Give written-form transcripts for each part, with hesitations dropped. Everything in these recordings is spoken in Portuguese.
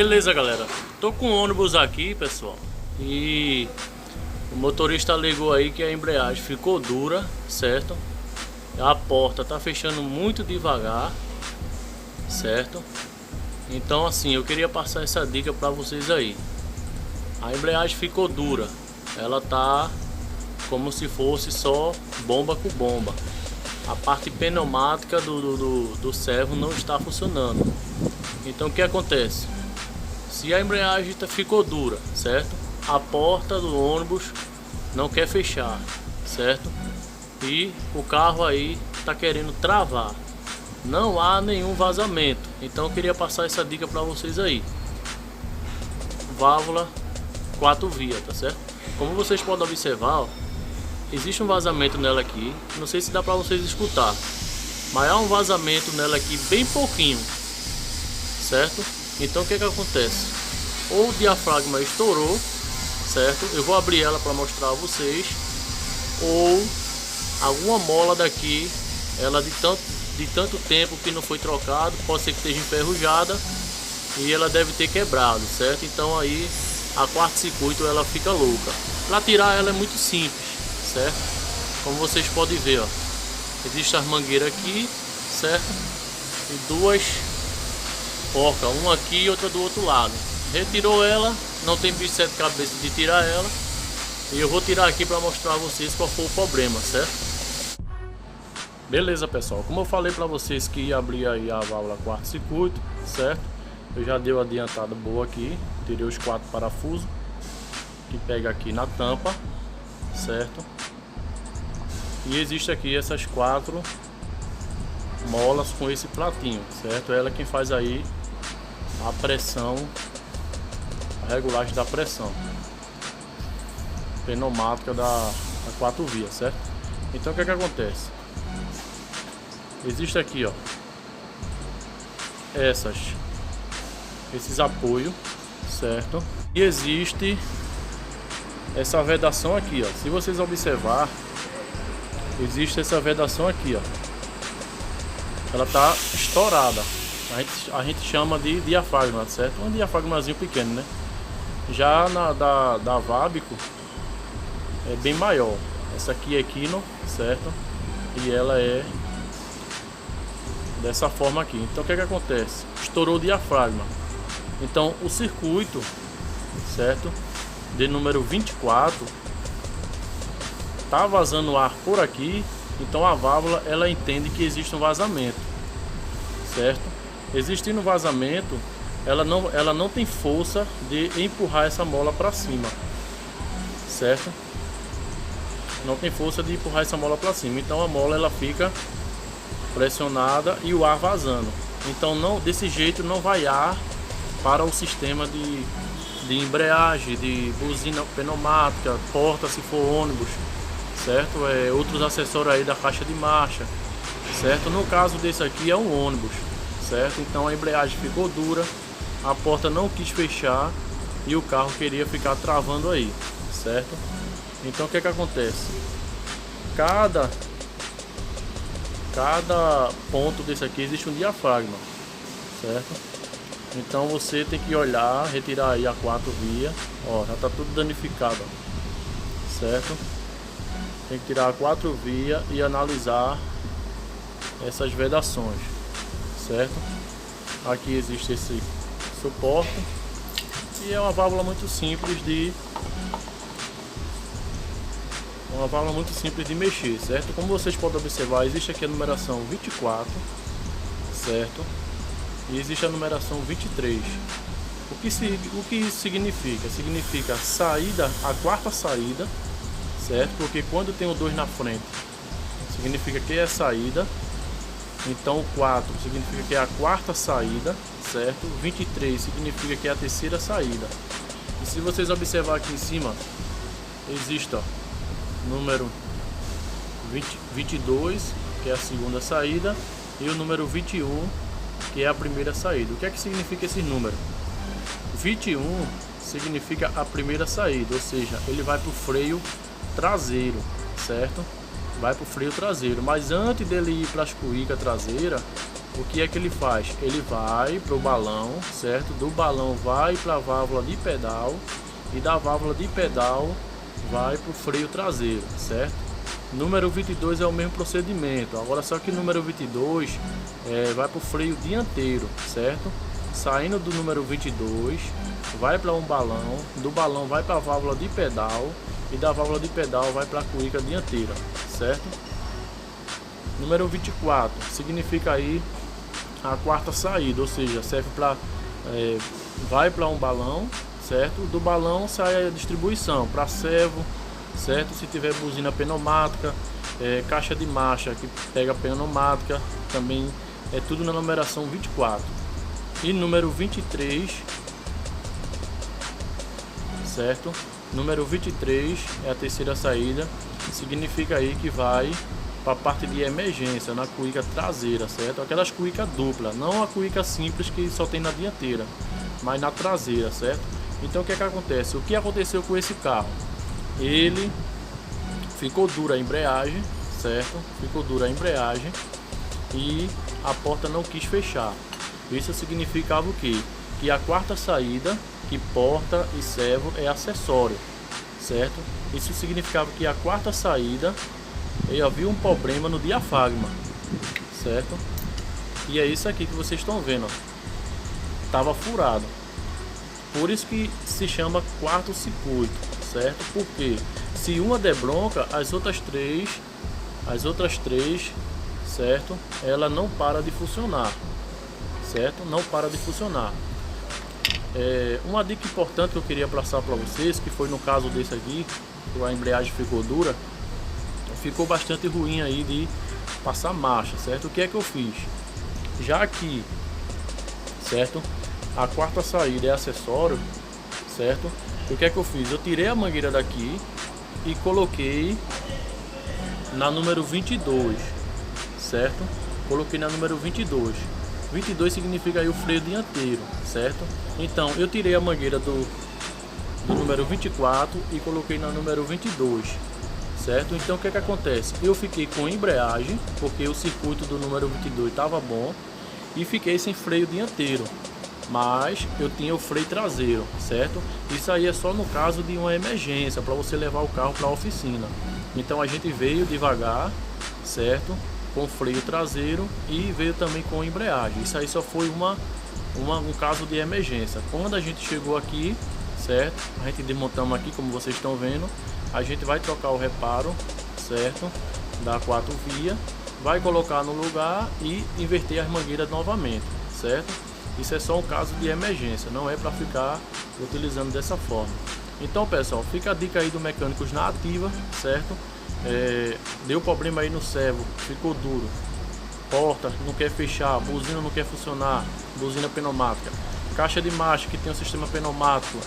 Beleza, galera, tô com o ônibus aqui, pessoal, e o motorista alegou aí que a embreagem ficou dura, certo? A porta tá fechando muito devagar, certo? Então assim, eu queria passar essa dica para vocês aí. A embreagem ficou dura, ela tá como se fosse só bomba com bomba. A parte pneumática do servo não está funcionando. Então o que acontece? Se a embreagem ficou dura, certo? A porta do ônibus não quer fechar, certo? E o carro aí está querendo travar. Não há nenhum vazamento. Então eu queria passar essa dica para vocês aí. Válvula 4 vias, tá certo? Como vocês podem observar, ó, existe um vazamento nela aqui. Não sei se dá para vocês escutar, mas há um vazamento nela aqui bem pouquinho, certo? Então o que acontece? Ou o diafragma estourou, certo? Eu vou abrir ela para mostrar a vocês. Ou alguma mola daqui, ela de tanto tempo que não foi trocado, pode ser que esteja enferrujada e ela deve ter quebrado, certo? Então aí a quarto-circuito ela fica louca. Para tirar ela é muito simples, certo? Como vocês podem ver, ó, existe as mangueiras aqui, certo? E duas porcas, uma aqui e outra do outro lado. Retirou ela, não tem bicho de 7 cabeças de tirar ela. E eu vou tirar aqui para mostrar a vocês qual foi o problema, certo? Beleza, pessoal, como eu falei para vocês que ia abrir aí a válvula quarto-circuito, certo? Eu já dei uma adiantada boa aqui, tirei os 4 parafusos que pega aqui na tampa, certo? E existe aqui essas 4 molas com esse platinho, certo? Ela é quem faz aí a pressão, a regulagem da pressão pneumática da 4 vias, certo? Então o que acontece? Existe aqui, ó, esses apoios, certo? E existe essa vedação aqui, ó. Se vocês observar, existe essa vedação aqui, ó. Ela tá estourada. A gente chama de diafragma, certo? Um diafragmazinho pequeno, né? Já da Vabico é bem maior. Essa aqui é Kino, certo? E ela é dessa forma aqui. Então o que acontece? Estourou o diafragma. Então o circuito, certo? De número 24 tá vazando ar por aqui. Então a válvula ela entende que existe um vazamento, certo? Existindo vazamento, ela não tem força de empurrar essa mola para cima, certo? Não tem força de empurrar essa mola para cima. Então a mola ela fica pressionada e o ar vazando. Então não, desse jeito não vai ar para o sistema de embreagem, de buzina pneumática, porta se for ônibus, certo? Outros acessórios aí da caixa de marcha, certo? No caso desse aqui é um ônibus, certo? Então a embreagem ficou dura, a porta não quis fechar e o carro queria ficar travando aí, certo? Então o que acontece? Cada ponto desse aqui existe um diafragma, certo? Então você tem que olhar, retirar aí a 4 vias, ó, já tá tudo danificado, ó, certo? Tem que tirar a 4 vias e analisar essas vedações, certo? Aqui existe esse suporte e é uma válvula muito simples de mexer, certo? Como vocês podem observar, existe aqui a numeração 24, certo? E existe a numeração 23. O que isso significa? Significa saída, a quarta saída, certo? Porque quando tem o 2 na frente, significa que é a saída. Então o 4 significa que é a quarta saída, certo? 23 significa que é a terceira saída. E se vocês observar aqui em cima, existe, ó, número 22, que é a segunda saída, e o número 21, que é a primeira saída. O que é que significa esse número? 21 significa a primeira saída, ou seja, ele vai para o freio traseiro, certo? Vai para o freio traseiro, mas antes dele ir para as cuícas traseiras, o que é que ele faz? Ele vai para o balão, certo? Do balão vai para a válvula de pedal e da válvula de pedal vai para o freio traseiro, certo? Número 22 é o mesmo procedimento, agora só que o número 22 vai para o freio dianteiro, certo? Saindo do número 22, vai para um balão, do balão vai para a válvula de pedal e da válvula de pedal vai para a cuíca dianteira, certo? Número 24 significa aí a quarta saída, ou seja, serve para vai para um balão, certo? Do balão sai a distribuição para servo, certo? Se tiver buzina pneumática, caixa de marcha que pega pneumática, também é tudo na numeração 24. E número 23, certo? Número 23 é a terceira saída, significa aí que vai para a parte de emergência na cuíca traseira, certo? Aquelas cuíca dupla, não a cuíca simples que só tem na dianteira, mas na traseira, certo? Então o que é que acontece? O que aconteceu com esse carro? Ele ficou dura a embreagem, certo? Ficou dura a embreagem e a porta não quis fechar. Isso significava o quê? Que a quarta saída, que porta e servo é acessório, certo? Isso significava que a quarta saída havia um problema no diafragma, certo? E é isso aqui que vocês estão vendo, estava furado. Por isso que se chama quarto circuito, certo? Porque se uma der bronca, as outras três, certo? Ela não para de funcionar, certo? Não para de funcionar. Uma dica importante que eu queria passar para vocês, que foi no caso desse aqui, que a embreagem ficou dura, ficou bastante ruim aí de passar marcha, certo? O que é que eu fiz? Já que, certo, a quarta saída é acessório, certo? O que é que eu fiz? Eu tirei a mangueira daqui e coloquei na número 22, certo? Coloquei na número 22. 22 significa aí o freio dianteiro, certo? Então eu tirei a mangueira do número 24 e coloquei na número 22, certo? Então o que é que acontece? Eu fiquei com embreagem, porque o circuito do número 22 estava bom, e fiquei sem freio dianteiro, mas eu tinha o freio traseiro, certo? Isso aí é só no caso de uma emergência, para você levar o carro para a oficina. Então a gente veio devagar, certo? Com freio traseiro e veio também com embreagem. Isso aí só foi um caso de emergência. Quando a gente chegou aqui, certo? A gente desmontamos aqui, como vocês estão vendo. A gente vai trocar o reparo, certo? Da 4 via, vai colocar no lugar e inverter as mangueiras novamente, certo? Isso é só um caso de emergência, não é para ficar utilizando dessa forma. Então, pessoal, fica a dica aí do Mecânicos na Ativa, certo? Deu problema aí no servo, ficou duro, porta não quer fechar, buzina não quer funcionar, buzina pneumática, caixa de marcha que tem um sistema pneumático,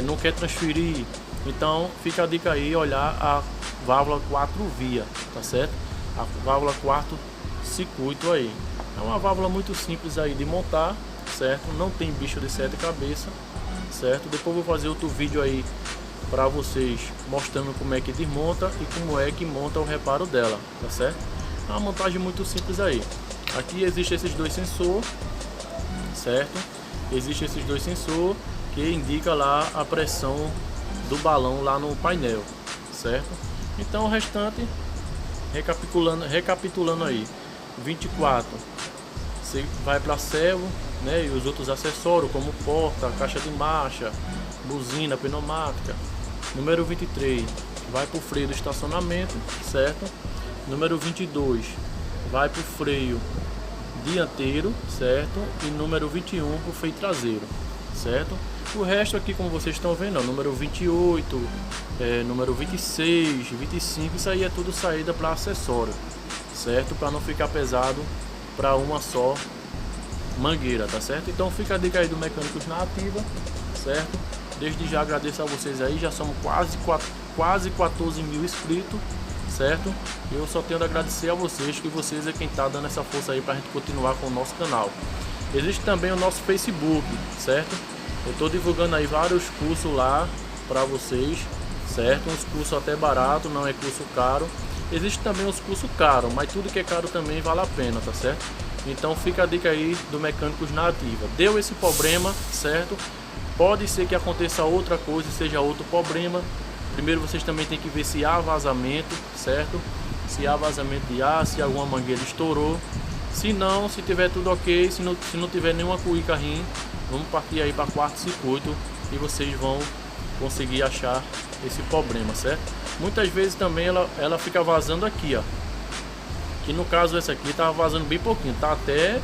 não quer transferir. Então fica a dica aí, olhar a válvula 4 via, tá certo? A válvula 4 circuito aí é uma válvula muito simples aí de montar, certo? Não tem bicho de 7 cabeças, certo? Depois vou fazer outro vídeo aí para vocês mostrando como é que desmonta e como é que monta o reparo dela, tá certo? É uma montagem muito simples aí. Aqui existem esses dois sensores, certo? Existem esses dois sensores que indica lá a pressão do balão lá no painel, certo? Então o restante, recapitulando aí, 24 você vai para servo, né? E os outros acessórios como porta, caixa de marcha, buzina pneumática. Número 23 vai para o freio do estacionamento, certo? Número 22 vai para o freio dianteiro, certo? E número 21 para o freio traseiro, certo? O resto aqui, como vocês estão vendo, ó, número 28, número 26, 25, isso aí é tudo saída para acessório, certo? Para não ficar pesado para uma só mangueira, tá certo? Então fica a dica aí do Mecânicos na Ativa, certo? Desde já agradeço a vocês aí, já somos quase 14 mil inscritos, certo? Eu só tenho a agradecer a vocês, que vocês é quem tá dando essa força aí pra gente continuar com o nosso canal. Existe também o nosso Facebook, certo? Eu tô divulgando aí vários cursos lá pra vocês, certo? Uns cursos até barato, não é curso caro. Existe também os cursos caros, mas tudo que é caro também vale a pena, tá certo? Então fica a dica aí do Mecânicos na Ativa. Deu esse problema, certo? Pode ser que aconteça outra coisa, seja outro problema. Primeiro vocês também tem que ver se há vazamento, certo? Se há vazamento de ar, se alguma mangueira estourou. Se não, se tiver tudo ok, se não tiver nenhuma cuíca rim, vamos partir aí para quarto circuito e vocês vão conseguir achar esse problema, certo? Muitas vezes também ela fica vazando aqui, ó. Que no caso essa aqui tava vazando bem pouquinho, tá até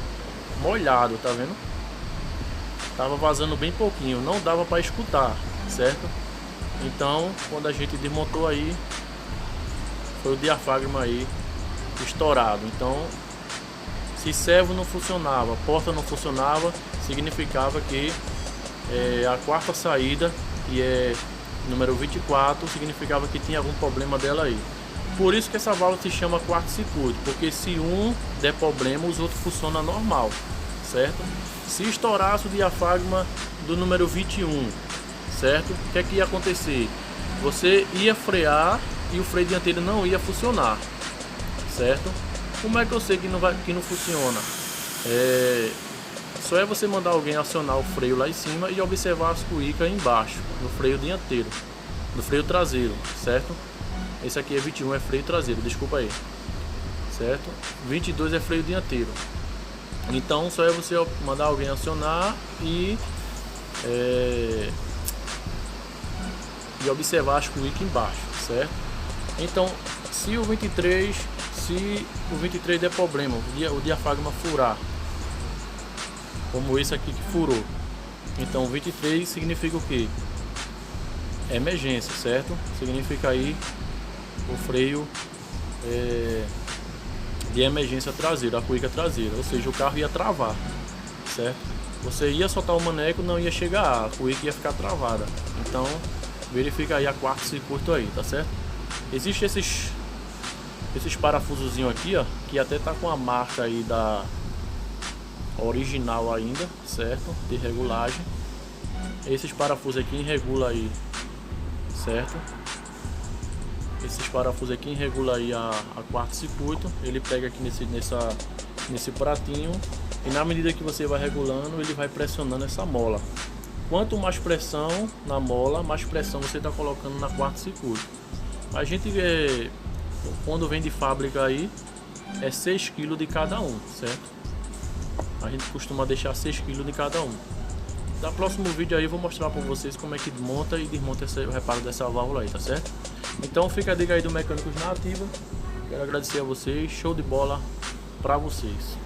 molhado, tá vendo? Tava vazando bem pouquinho, não dava para escutar, certo? Então, quando a gente desmontou aí, foi o diafragma aí estourado. Então, se servo não funcionava, porta não funcionava, significava que a quarta saída, que é número 24, significava que tinha algum problema dela aí. Por isso que essa válvula se chama quarto circuito, porque se um der problema, os outros funcionam normal, certo? Se estourasse o diafragma do número 21, certo? O que é que ia acontecer? Você ia frear e o freio dianteiro não ia funcionar, certo? Como é que eu sei que não funciona? Só é você mandar alguém acionar o freio lá em cima e observar as cuícas embaixo, no freio dianteiro, no freio traseiro, certo? Esse aqui é 21, é freio traseiro, desculpa aí, certo? 22 é freio dianteiro. Então só é você mandar alguém acionar e observar as cuícas embaixo, certo? Então, se o 23 der problema, o diafragma furar, como esse aqui que furou, então 23 significa o que? Emergência, certo? Significa aí o freio de emergência traseira, a cuíca traseira, ou seja, o carro ia travar, certo? Você ia soltar o maneco, não ia chegar, a cuíca ia ficar travada. Então verifica aí a quarto circuito aí, tá certo? Existe esses parafusozinhos aqui, ó, que até tá com a marca aí da original ainda, certo? De regulagem. Esses parafusos aqui regula aí, certo? Esses parafusos aqui regula aí a quarto circuito. Ele pega aqui nesse pratinho e na medida que você vai regulando, ele vai pressionando essa mola. Quanto mais pressão na mola, mais pressão você está colocando na quarto circuito. A gente vê, quando vem de fábrica aí, é 6 kg de cada um, certo? A gente costuma deixar 6 kg de cada um. No próximo vídeo aí eu vou mostrar para vocês como é que monta e desmonta o reparo dessa válvula aí, tá certo? Então fica a dica aí do Mecânicos na Ativa. Quero agradecer a vocês, show de bola para vocês.